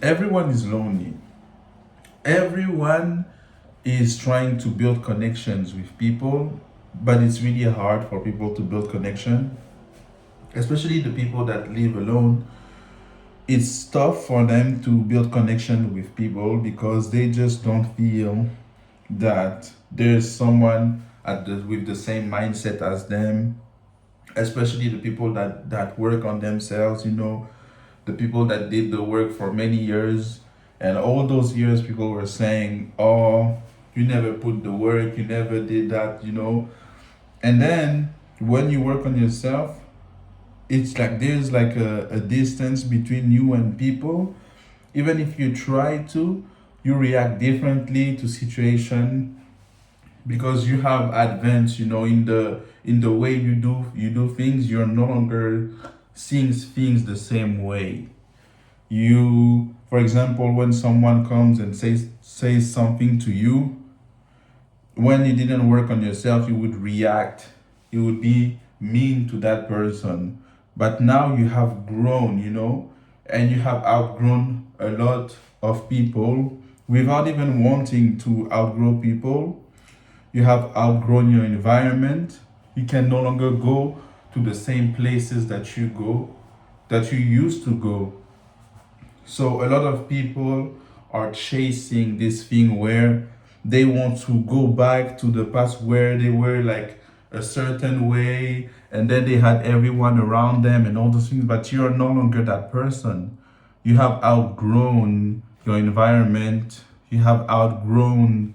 Everyone is lonely. Everyone is trying to build connections with people, but it's really hard for people to build connection, especially the people that live alone. It's tough for them to build connection with people because they just don't feel that there's someone with the same mindset as them, especially the people that work on themselves, the people that did the work for many years. And all those years people were saying, oh, you never put the work, you never did that. And then when you work on yourself, it's like there's like a distance between you and people. Even if you try to, you react differently to situation because you have advanced, in the way you do things. You're no longer seeing things the same way. You, for example, when someone comes and says something to you, when you didn't work on yourself, you would react. You would be mean to that person. But now you have grown, and you have outgrown a lot of people without even wanting to outgrow people. You have outgrown your environment. You can no longer go to the same places that you used to go. So a lot of people are chasing this thing where they want to go back to the past where they were like a certain way and then they had everyone around them and all those things, but you are no longer that person. You have outgrown your environment, you have outgrown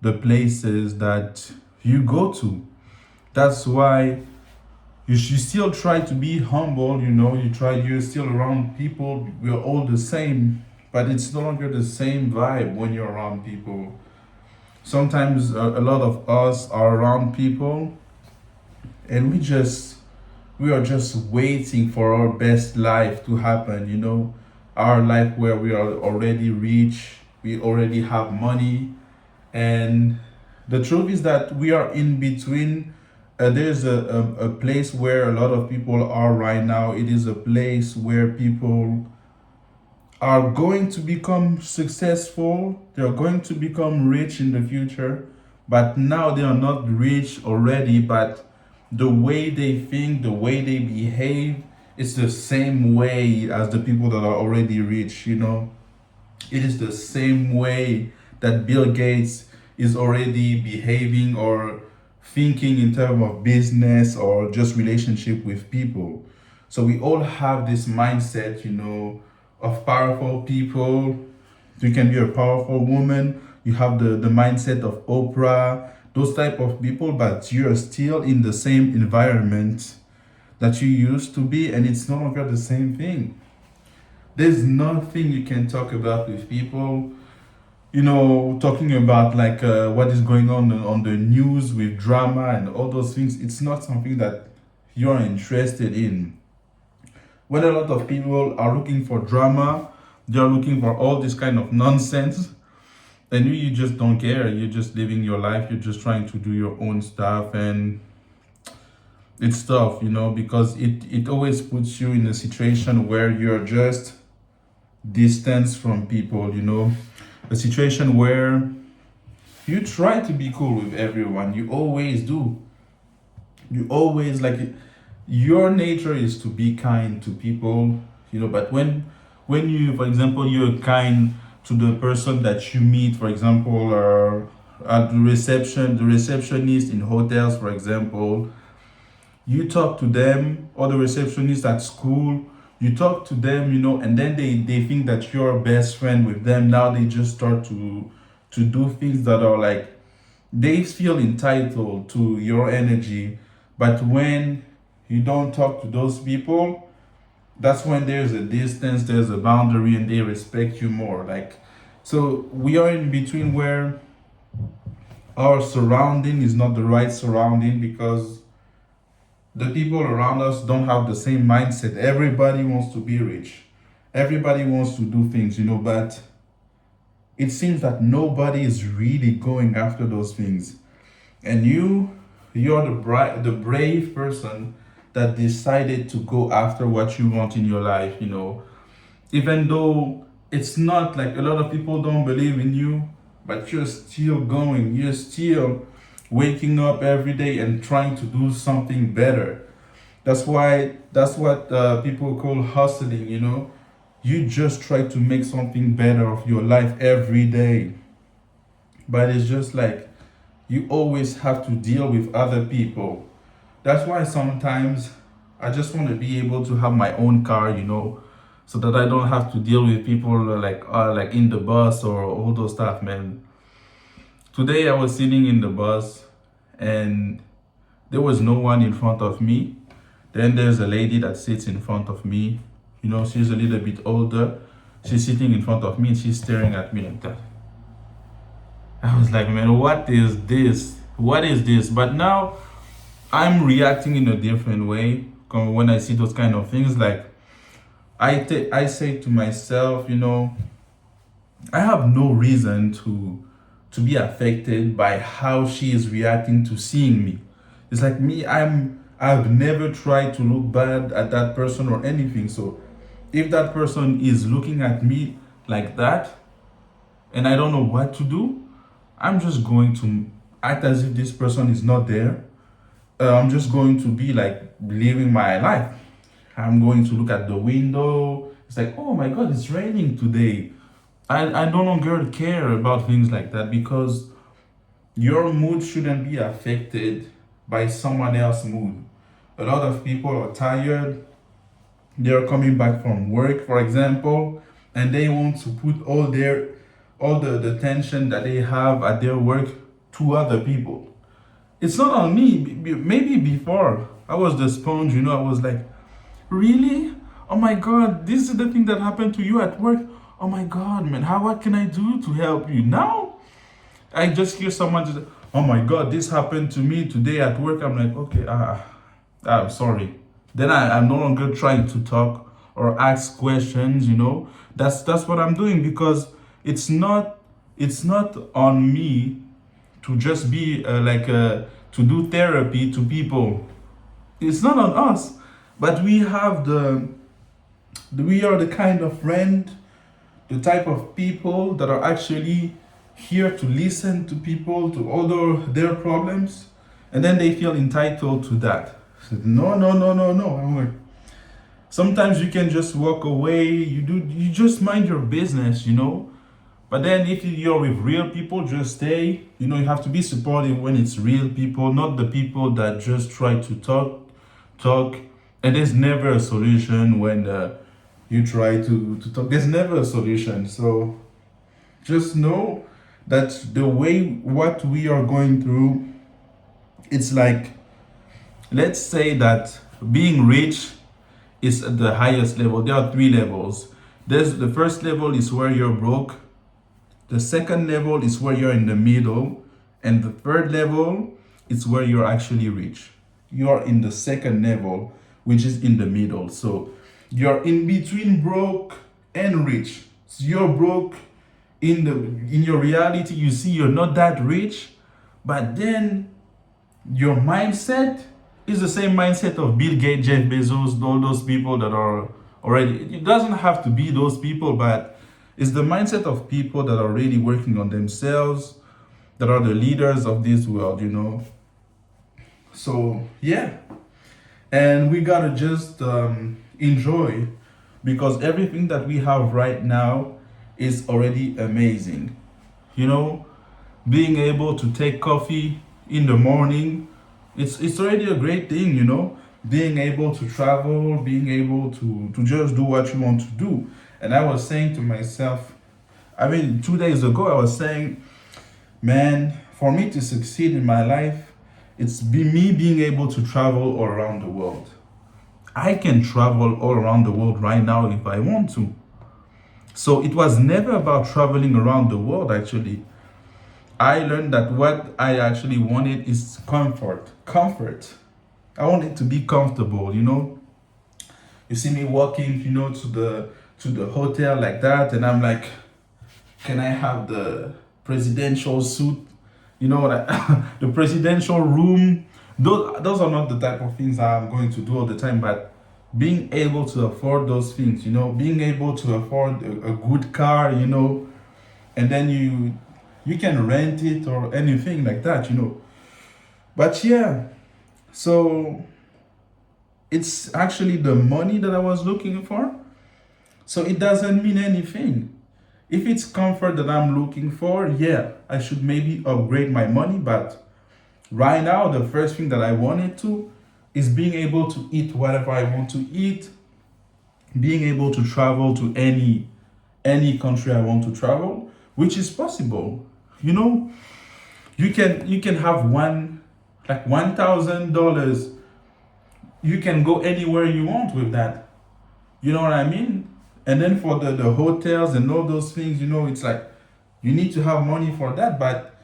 the places that you go to. That's why you should still try to be humble, you're still around people, we're all the same, but it's no longer the same vibe when you're around people. Sometimes a lot of us are around people and we are just waiting for our best life to happen, our life where we are already rich, we already have money. And the truth is that we are in between. There's a place where a lot of people are right now. It is a place where people are going to become successful, they're going to become rich in the future, but now they are not rich already, but the way they think, the way they behave, it's the same way as the people that are already rich. It is the same way that Bill Gates is already behaving or thinking in terms of business or just relationship with people. So we all have this mindset, of powerful people. You can be a powerful woman. You have the mindset of Oprah, those type of people, but you're still in the same environment that you used to be, and it's no longer the same thing. There's nothing you can talk about with people, talking about like what is going on the news with drama and all those things. It's not something that you're interested in. When a lot of people are looking for drama, they're looking for all this kind of nonsense, and you just don't care. You're just living your life. You're just trying to do your own stuff, and it's tough, because it always puts you in a situation where you're just distance from people, a situation where you try to be cool with everyone. You always do. You always like it. Your nature is to be kind to people, but when you, for example, you're kind to the person that you meet, for example, at the receptionist in hotels, for example, you talk to them, or the receptionist at school, you talk to them, and then they think that you're best friend with them. Now they just start to do things that are like, they feel entitled to your energy. But when you don't talk to those people, that's when there's a distance, there's a boundary, and they respect you more. Like, so we are in between where our surrounding is not the right surrounding because the people around us don't have the same mindset. Everybody wants to be rich. Everybody wants to do things, but it seems that nobody is really going after those things. And you're the brave person that decided to go after what you want in your life, even though it's not like a lot of people don't believe in you, but you're still going. You're still waking up every day and trying to do something better. That's what people call hustling, you know. You just try to make something better of your life every day. But it's just like you always have to deal with other people. That's why sometimes I just want to be able to have my own car, you know, so that I don't have to deal with people like in the bus or all those stuff, man. Today I was sitting in the bus and there was no one in front of me. Then there's a lady that sits in front of me. You know, she's a little bit older. She's sitting in front of me and she's staring at me like that. I was like, man, what is this? What is this? But now I'm reacting in a different way when I see those kind of things. Like I say to myself, you know, I have no reason to be affected by how she is reacting to seeing me. It's like me, I've never tried to look bad at that person or anything. So if that person is looking at me like that and I don't know what to do, I'm just going to act as if this person is not there. I'm just going to be like living my life. I'm going to look at the window. It's like, oh my God, it's raining today. I no longer care about things like that because your mood shouldn't be affected by someone else's mood. A lot of people are tired. They're coming back from work, for example, and they want to put all the tension that they have at their work to other people. It's not on me. Maybe before I was the sponge, you know, I was like, really? Oh my God, this is the thing that happened to you at work. Oh my God, man, what can I do to help you? Now I just hear someone just, oh my God, this happened to me today at work. I'm like, okay, I'm sorry. Then I'm no longer trying to talk or ask questions, you know. That's what I'm doing because it's not on me to just be to do therapy to people. It's not on us, but we are the kind of friend, the type of people that are actually here to listen to people, to all their problems, and then they feel entitled to that. So, no, no, no, no, no. I'm like, sometimes you can just walk away. You just mind your business, you know. But then if you're with real people, just stay. You know, you have to be supportive when it's real people, not the people that just try to talk. And there's never a solution when you try to talk. There's never a solution. So just know that the way what we are going through, it's like, let's say that being rich is at the highest level. There are three levels. There's the first level is where you're broke. The second level is where you're in the middle. And the third level is where you're actually rich. You're in the second level, which is in the middle. So you're in between broke and rich. So you're broke in your reality, you see you're not that rich, but then your mindset is the same mindset of Bill Gates, Jeff Bezos, all those people that are already. It doesn't have to be those people, but it's the mindset of people that are really working on themselves, that are the leaders of this world, you know. So yeah, and we gotta just enjoy, because everything that we have right now is already amazing. You know, being able to take coffee in the morning, it's already a great thing, you know. Being able to travel, being able to just do what you want to do. And I was saying to myself, I mean, 2 days ago, I was saying, man, for me to succeed in my life, me being able to travel all around the world. I can travel all around the world right now if I want to. So it was never about traveling around the world, actually. I learned that what I actually wanted is comfort. Comfort. I want it to be comfortable, you know. You see me walking, you know, to the hotel like that, and I'm like, can I have the presidential suite? You know, like the presidential room. Those are not the type of things I'm going to do all the time, but being able to afford those things, being able to afford a good car, and then you can rent it or anything like that. But yeah, so it's actually the money that I was looking for. So it doesn't mean anything. If it's comfort that I'm looking for, yeah, I should maybe upgrade my money. But right now, the first thing that I wanted to is being able to eat whatever I want to eat, being able to travel to any country I want to travel, which is possible. You know, you can have $1,000. You can go anywhere you want with that. You know what I mean? And then for the hotels and all those things, it's like you need to have money for that, but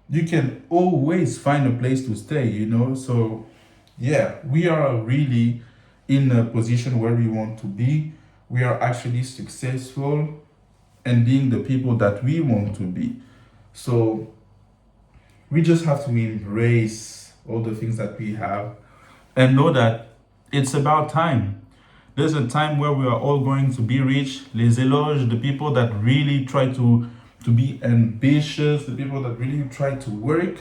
you can always find a place to stay. So yeah, we are really in a position where we want to be. We are actually successful and being the people that we want to be. So we just have to embrace all the things that we have and know that it's about time. There's a time where we are all going to be rich. Les éloges, the people that really try to be ambitious, the people that really try to work,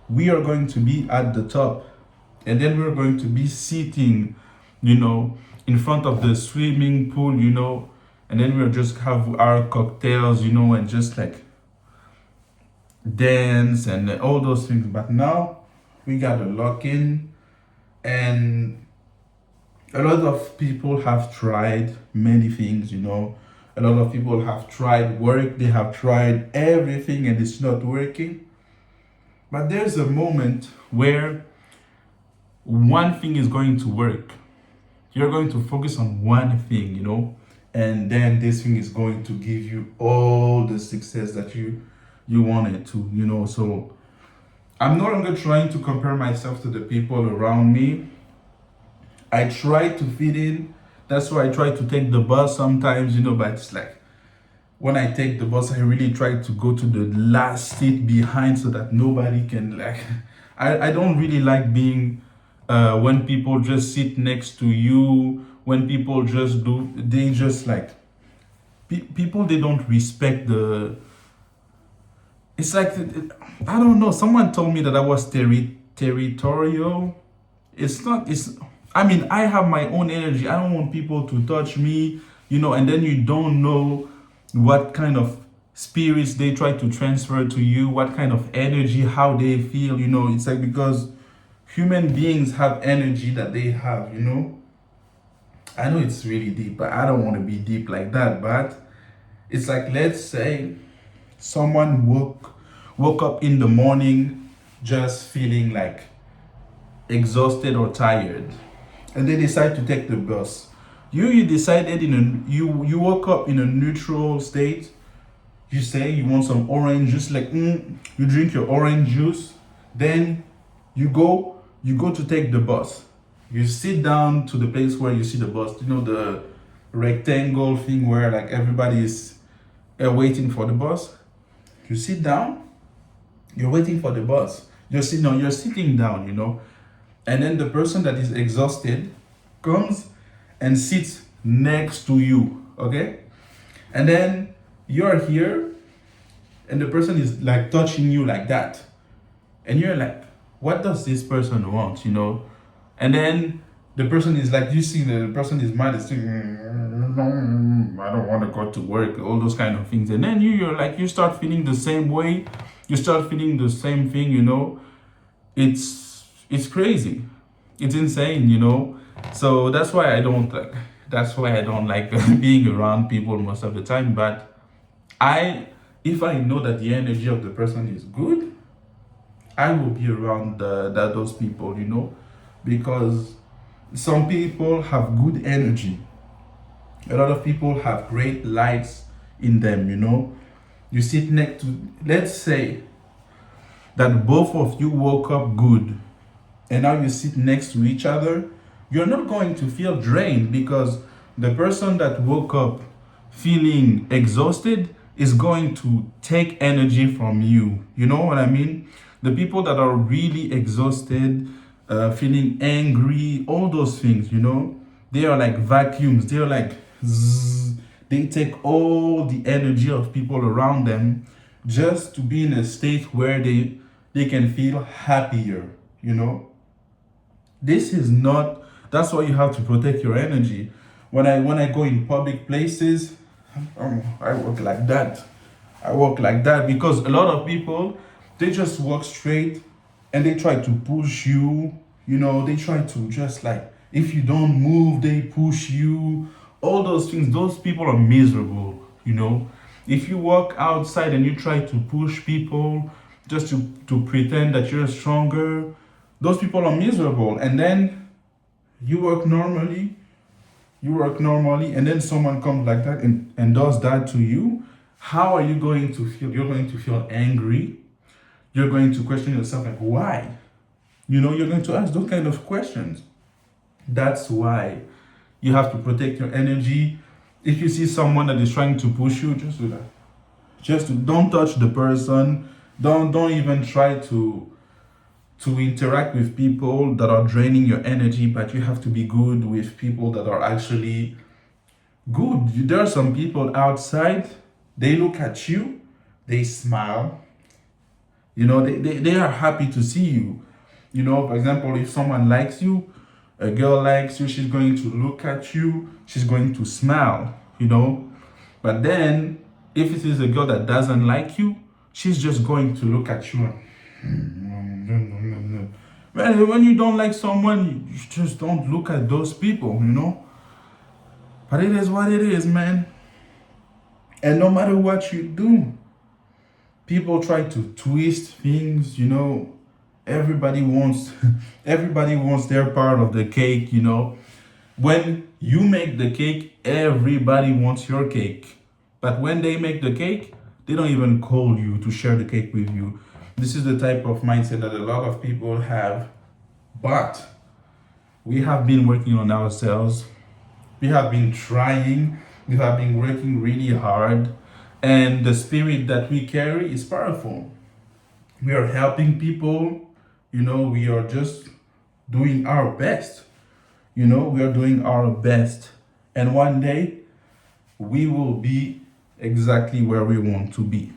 we are going to be at the top. And then we're going to be sitting, in front of the swimming pool, and then we'll just have our cocktails, and just like dance and all those things. But now we got to lock in, and a lot of people have tried many things. A lot of people have tried work, they have tried everything, and it's not working. But there's a moment where one thing is going to work. You're going to focus on one thing, and then this thing is going to give you all the success that you wanted to. So I'm no longer trying to compare myself to the people around me. I try to fit in. That's why I try to take the bus sometimes, but it's like when I take the bus, I really try to go to the last seat behind so that nobody can I don't really like being when people just sit next to you, when people just they just people, they don't respect it's like, I don't know, someone told me that I was territorial. I have my own energy. I don't want people to touch me, and then you don't know what kind of spirits they try to transfer to you, what kind of energy, how they feel, it's like, because human beings have energy that they have. I know it's really deep, but I don't want to be deep like that. But it's like, let's say someone woke up in the morning just feeling like exhausted or tired, and they decide to take the bus. You decided you woke up in a neutral state. You say you want some orange juice, you drink your orange juice, then you go to take the bus. You sit down to the place where you see the bus, the rectangle thing where everybody is waiting for the bus. You sit down, you're waiting for the bus. You're sitting down, and then the person that is exhausted comes and sits next to you, okay? And then you're here, and the person is touching you like that. And you're like, what does this person want, And then the person is you see the person is mad, is saying, I don't want to go to work, all those kind of things. And then you start feeling the same way, you start feeling the same thing, It's crazy. It's insane. So that's why I don't like being around people most of the time. But if I know that the energy of the person is good, I will be around those people, because some people have good energy. A lot of people have great lights in them, You sit next to, let's say that both of you woke up good, and now you sit next to each other, you're not going to feel drained, because the person that woke up feeling exhausted is going to take energy from you. You know what I mean? The people that are really exhausted, feeling angry, all those things, They are like vacuums. They are like zzz. They take all the energy of people around them just to be in a state where they can feel happier, you know. This is not, that's why you have to protect your energy. When I go in public places, I work like that. I walk like that because a lot of people, they just walk straight and they try to push you. You know, they try to just like, if you don't move, they push you. All those things, those people are miserable, you know. If you walk outside and you try to push people just to pretend that you're stronger, those people are miserable. And then you work normally, and then someone comes like that and does that to you. How are you going to feel? You're going to feel angry. You're going to question yourself, like, why? You know, you're going to ask those kind of questions. That's why you have to protect your energy. If you see someone that is trying to push you, just do that. Don't touch the person. Don't even try to interact with people that are draining your energy, but you have to be good with people that are actually good. There are some people outside, they look at you, they smile, you know, they are happy to see you. You know, for example, if someone likes you, a girl likes you, she's going to look at you, she's going to smile, you know. But then, if it is a girl that doesn't like you, she's just going to look at you and man, when you don't like someone, you just don't look at those people, you know. But it is what it is, man. And no matter what you do, people try to twist things, you know. Everybody wants everybody wants their part of the cake, you know. When you make the cake, everybody wants your cake. But when they make the cake, they don't even call you to share the cake with you. This is the type of mindset that a lot of people have. But we have been working on ourselves. We have been trying. We have been working really hard. And the spirit that we carry is powerful. We are helping people. You know, we are just doing our best. You know, we are doing our best. And one day, we will be exactly where we want to be.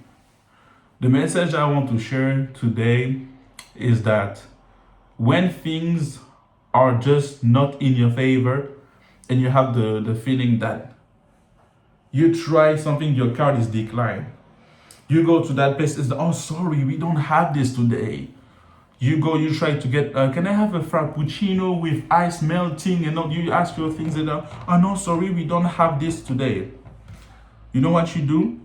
The message I want to share today is that when things are just not in your favor and you have the feeling that you try something, your card is declined. You go to that place, it's, oh, sorry, we don't have this today. You go, you try to get, can I have a frappuccino with ice melting? And all, you ask your things and, oh, no, sorry, we don't have this today. You know what you do?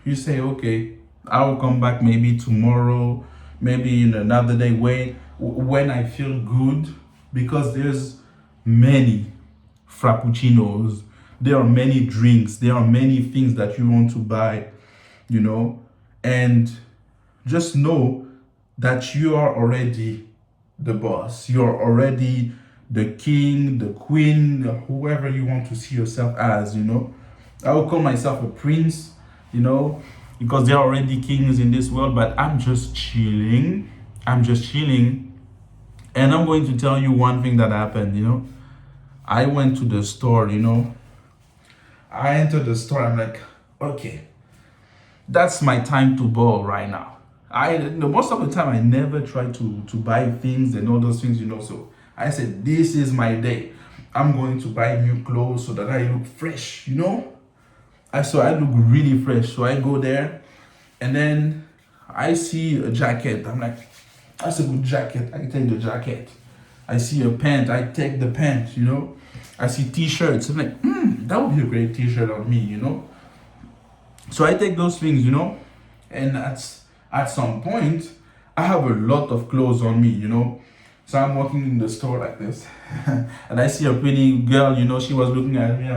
You say, okay, I will come back maybe tomorrow, maybe in another day when I feel good, because there's many frappuccinos, there are many drinks, there are many things that you want to buy, you know, and just know that you are already the boss. You're already the king, the queen, whoever you want to see yourself as, you know. I will call myself a prince, you know, because they're already kings in this world, but I'm just chilling. And I'm going to tell you one thing that happened, you know. I went to the store, you know. I entered the store, I'm like, okay, that's my time to ball right now. Most of the time I never try to buy things and all those things, you know. So I said, this is my day. I'm going to buy new clothes so that I look fresh, you know. So I look really fresh. So I go there and then I see a jacket. I'm like, that's a good jacket. I take the jacket. I see a pant. I take the pant, you know. I see t-shirts. I'm like, that would be a great t-shirt on me, you know. So I take those things, you know. And at some point, I have a lot of clothes on me, you know. So I'm walking in the store like this. And I see a pretty girl, you know, she was looking at me.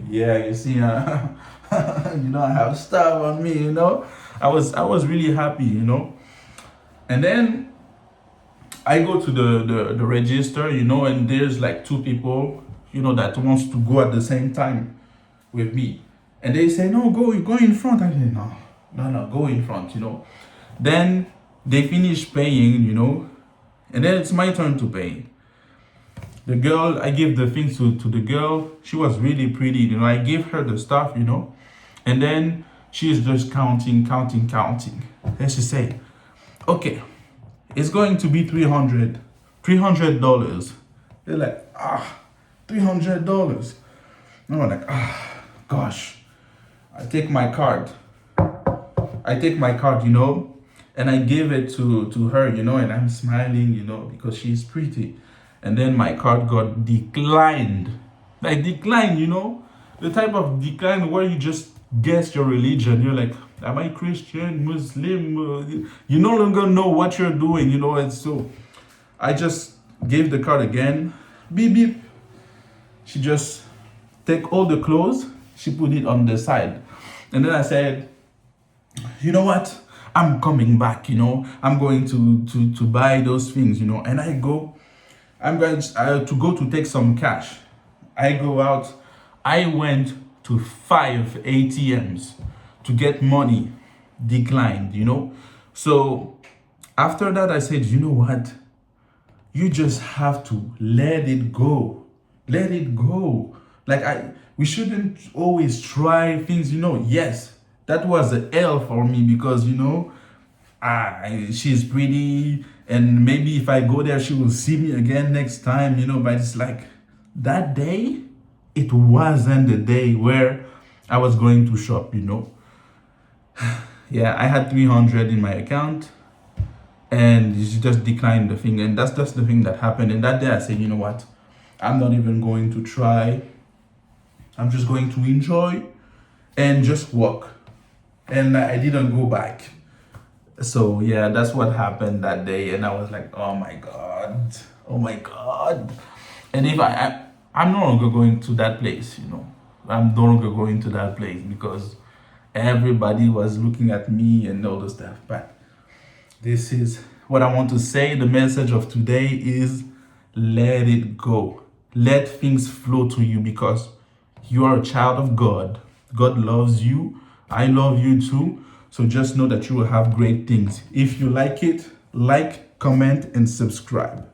Yeah, you see, you know, I have stuff on me, you know. I was really happy, you know. And then I go to the register, you know, and there's like two people, you know, that wants to go at the same time with me. And they say, no, go in front. I say, no, go in front, you know. Then they finish paying, you know, and then it's my turn to pay. The girl, I gave the things to the girl. She was really pretty, you know. I gave her the stuff, you know. And then she's just counting. And she said, okay, it's going to be $300. They're like, $300. And I'm like, gosh. I take my card, you know, and I give it to her, you know, and I'm smiling, you know, because she's pretty. And then my card got declined. Like declined, you know, the type of decline where you just guess your religion. You're like, am I Christian, Muslim? You no longer know what you're doing, you know. And so I just gave the card again. Beep beep. She just take all the clothes. She put it on the side. And then I said, you know what? I'm coming back, you know. I'm going to buy those things, you know. And I'm going to go to take some cash. I go out. I went to 5 ATMs to get money, declined, you know. So after that, I said, you know what? You just have to let it go. Let it go. Like we shouldn't always try things, you know. Yes, that was a L for me because, you know, she's pretty and maybe if I go there, she will see me again next time, you know. But it's like that day, it wasn't the day where I was going to shop, you know. Yeah, I had 300 in my account and she just declined the thing. And that's just the thing that happened. And that day I said, you know what? I'm not even going to try. I'm just going to enjoy and just walk. And I didn't go back. So yeah, that's what happened that day. And I was like, oh my God. And if I'm no longer going to that place, you know. I'm no longer going to that place because everybody was looking at me and all the stuff. But this is what I want to say. The message of today is let it go. Let things flow to you because you are a child of God. God loves you. I love you too. So just know that you will have great things. If you like it, like, comment, and subscribe.